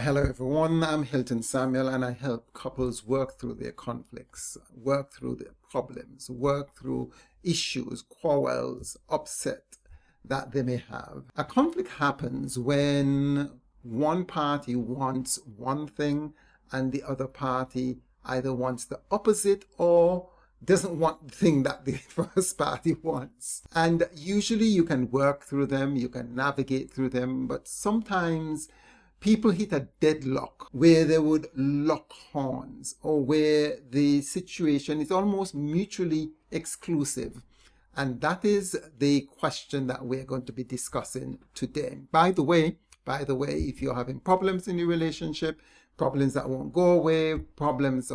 Hello everyone, I'm Hilton Samuel and I help couples work through their conflicts, work through their problems, work through issues, quarrels, upset that they may have. A conflict happens when one party wants one thing and the other party either wants the opposite or doesn't want the thing that the first party wants. And usually you can work through them, you can navigate through them, but sometimes people hit a deadlock where they would lock horns or where the situation is almost mutually exclusive. And that is the question that we're going to be discussing today. By the way, if you're having problems in your relationship, problems that won't go away, problems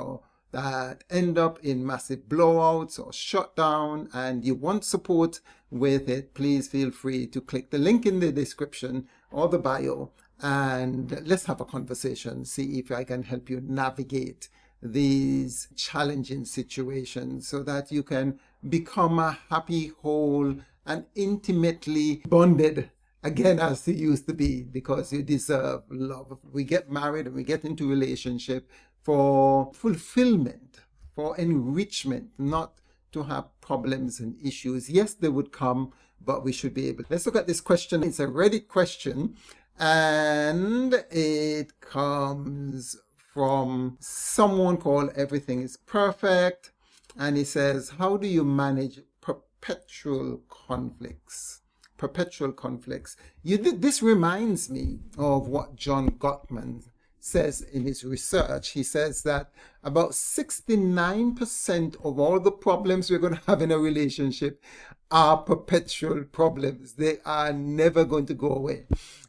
that end up in massive blowouts or shutdown, and you want support with it, please feel free to click the link in the description or the bio and let's have a conversation, see if I can help you navigate these challenging situations so that you can become a happy, whole, and intimately bonded again as you used to be, because you deserve love. We get married and we get into relationship for fulfillment, for enrichment, not to have problems and issues. Yes, they would come, but we should be able. Let's look at this question. It's a Reddit question. And it comes from someone called Everything is Perfect. And he says, how do you manage perpetual conflicts? Perpetual conflicts. This reminds me of what John Gottman says in his research. He says that about 69% of all the problems we're going to have in a relationship are perpetual problems. They are never going to go away.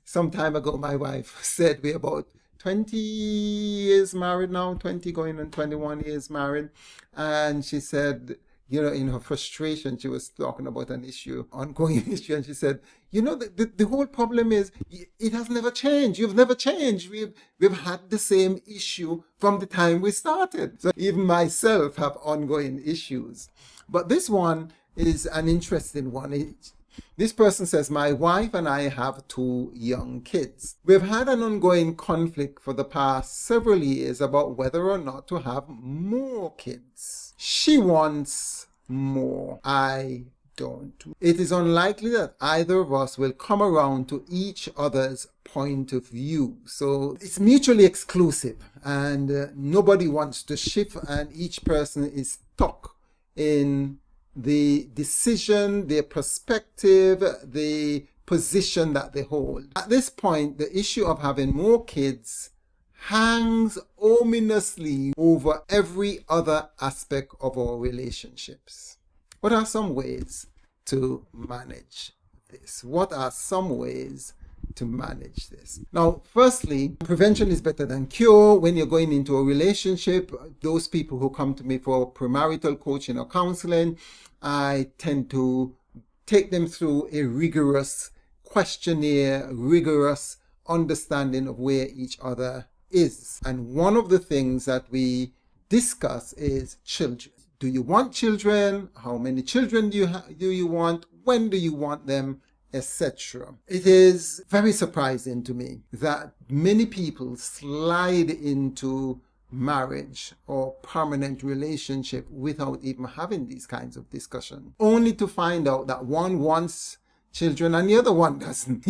Some time ago, my wife said we're about 20 years married now, 20 going on 21 years married. And she said, in her frustration, she was talking about an issue, ongoing issue. And she said, the whole problem is it has never changed. You've never changed. We've had the same issue from the time we started. So even myself have ongoing issues. But this one is an interesting one. This person says, my wife and I have 2 young kids. We've had an ongoing conflict for the past several years about whether or not to have more kids. She wants more. I don't. It is unlikely that either of us will come around to each other's point of view. So it's mutually exclusive and nobody wants to shift, and each person is stuck in the decision, their perspective, the position that they hold. At this point, the issue of having more kids hangs ominously over every other aspect of our relationships. What are some ways to manage this? What are some ways to manage this? Now, firstly, prevention is better than cure. When you're going into a relationship, those people who come to me for premarital coaching or counseling, I tend to take them through a rigorous questionnaire, rigorous understanding of where each other is. And one of the things that we discuss is children. Do you want children? How many children do you want? When do you want them? Etc. It is very surprising to me that many people slide into marriage or permanent relationship without even having these kinds of discussion, only to find out that one wants children and the other one doesn't,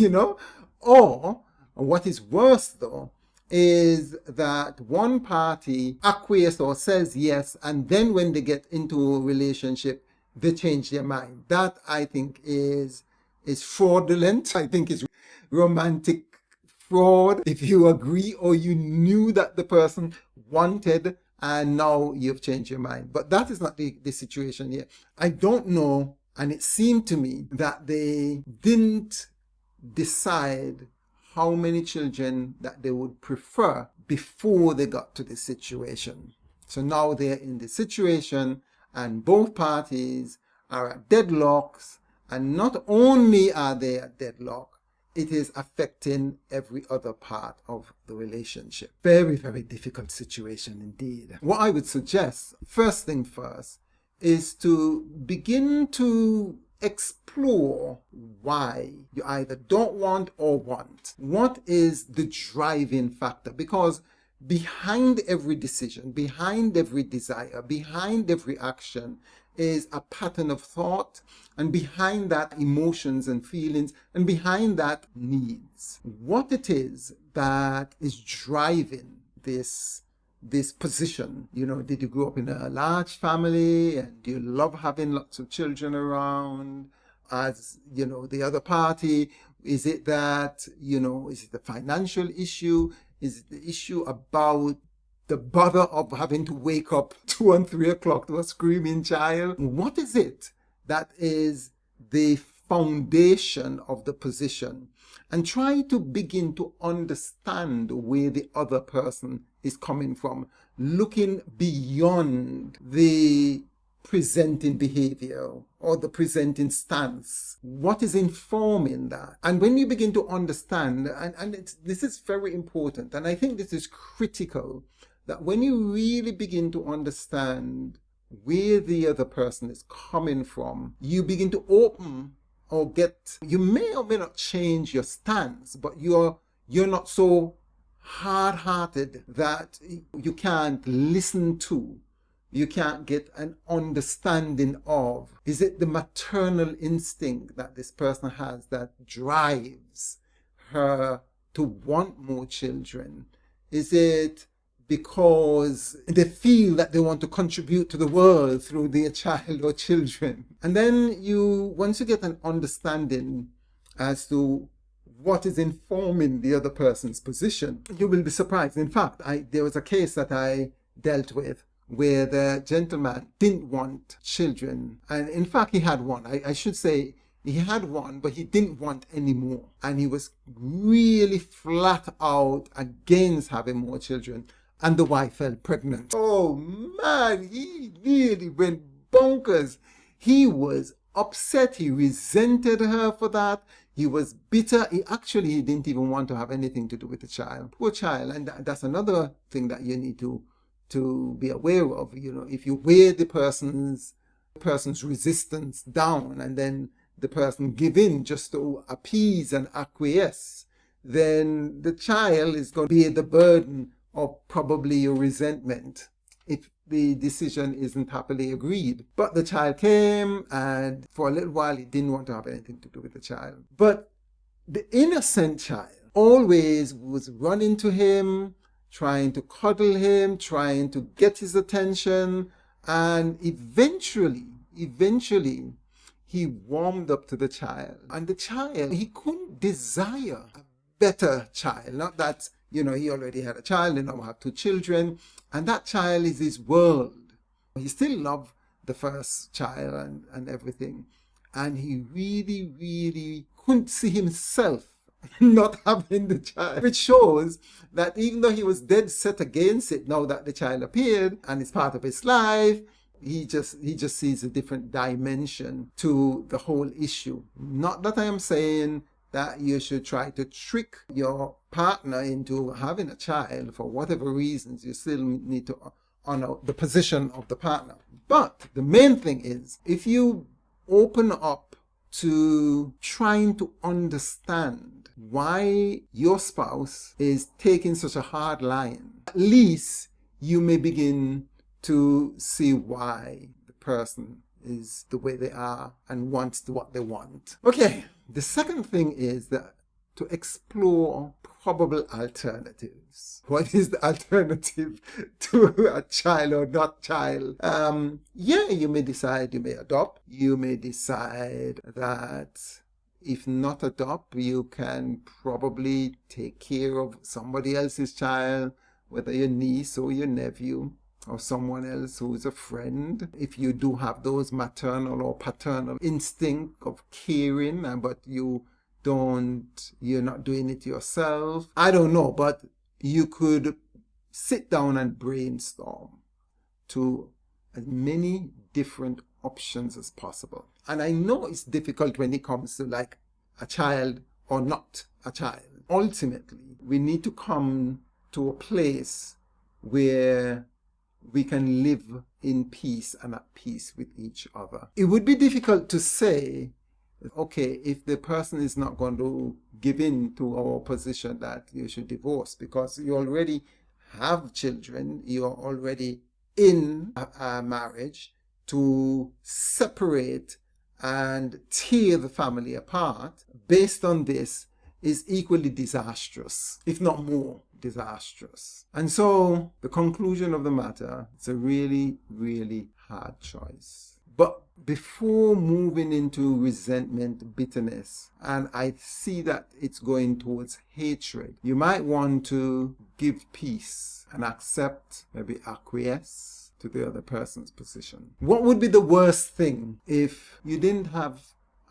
Or what is worse though is that one party acquiesces or says yes, and then when they get into a relationship, they change their mind. That, I think, is fraudulent. I think it's romantic fraud. If you agree or you knew that the person wanted and now you've changed your mind. But that is not the situation here. I don't know, and it seemed to me that they didn't decide how many children that they would prefer before they got to this situation. So now they're in the situation and both parties are at deadlocks, and not only are they at deadlock, it is affecting every other part of the relationship. Very, very difficult situation indeed. What I would suggest, first thing first, is to begin to explore why you either don't want or want. What is the driving factor? Because behind every decision, behind every desire, behind every action is a pattern of thought, and behind that emotions and feelings, and behind that needs. What it is that is driving this position. Did you grow up in a large family and do you love having lots of children around as the other party? Is it that is it the financial issue? Is it the issue about the bother of having to wake up 2 and 3 o'clock to a screaming child? What is it that is the foundation of the position? And try to begin to understand where the other person is coming from, looking beyond the presenting behavior or the presenting stance. What is informing that? And when you begin to understand, and this is very important, and I think this is critical, that when you really begin to understand where the other person is coming from, you begin to open or you may or may not change your stance, but you're not so hard-hearted that you can't listen to, you can't get an understanding of. Is it the maternal instinct that this person has that drives her to want more children? Is it because they feel that they want to contribute to the world through their child or children? And then once you get an understanding as to what is informing the other person's position, you will be surprised. In fact, there was a case that I dealt with where the gentleman didn't want children. And in fact, he had one. I should say he had one, but he didn't want any more. And he was really flat out against having more children. And the wife fell pregnant. Oh man, he really went bonkers. He was upset. He resented her for that. He was bitter. He didn't even want to have anything to do with the child. Poor child. And that's another thing that you need to be aware of. If you weigh the person's resistance down and then the person give in just to appease and acquiesce, then the child is going to bear the burden of probably your resentment if the decision isn't happily agreed. But the child came, and for a little while he didn't want to have anything to do with the child. But the innocent child always was running to him, trying to cuddle him, trying to get his attention, and eventually he warmed up to the child. And the child, he couldn't desire a better child. Not that he already had a child, he now have 2 children, and that child is his world. He still loved the first child and everything. And he really, really couldn't see himself not having the child. Which shows that even though he was dead set against it, now that the child appeared and it's part of his life, he just sees a different dimension to the whole issue. Not that I am saying that you should try to trick your partner into having a child. For whatever reasons, you still need to honor the position of the partner. But the main thing is, if you open up to trying to understand why your spouse is taking such a hard line, at least you may begin to see why the person is the way they are and wants what they want. Okay, the second thing is that to explore probable alternatives. What is the alternative to a child or not child? You may decide you may adopt. You may decide that if not adopt, you can probably take care of somebody else's child, whether your niece or your nephew, or someone else who is a friend. If you do have those maternal or paternal instinct of caring, but you're not doing it yourself. I don't know, but you could sit down and brainstorm to as many different options as possible. And I know it's difficult when it comes to like a child or not a child. Ultimately, we need to come to a place where we can live in peace and at peace with each other. It would be difficult to say, okay, if the person is not going to give in to our position that you should divorce, because you already have children, you're already in a marriage, to separate and tear the family apart based on this is equally disastrous, if not more disastrous. And so the conclusion of the matter, it's a really, really hard choice. But before moving into resentment, bitterness, and I see that it's going towards hatred, you might want to give peace and accept, maybe acquiesce to the other person's position. What would be the worst thing if you didn't have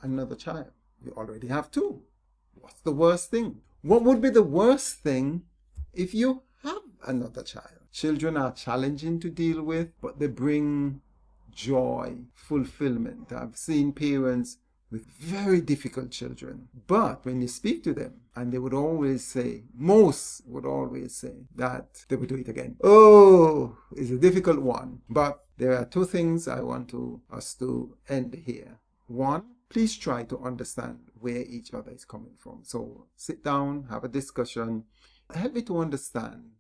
another child? You already have two. What's the worst thing? What would be the worst thing if you have another child? Children are challenging to deal with, but they bring joy, fulfillment. I've seen parents with very difficult children, but when you speak to them, and they would always say, most would always say that they would do it again. Oh, it's a difficult one. But there are two things I want us to end here. One, please try to understand where each other is coming from. So sit down, have a discussion. Help me to understand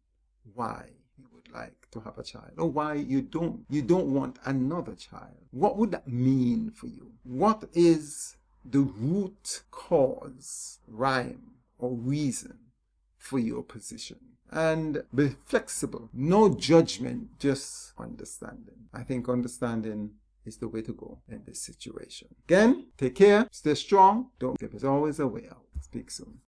why you would like to have a child, or why you don't want another child. What would that mean for you? What is the root cause, rhyme, or reason for your position? And be flexible. No judgment, just understanding. I think understanding is the way to go in this situation. Again, take care, stay strong. Don't give us always a way out. Speak soon.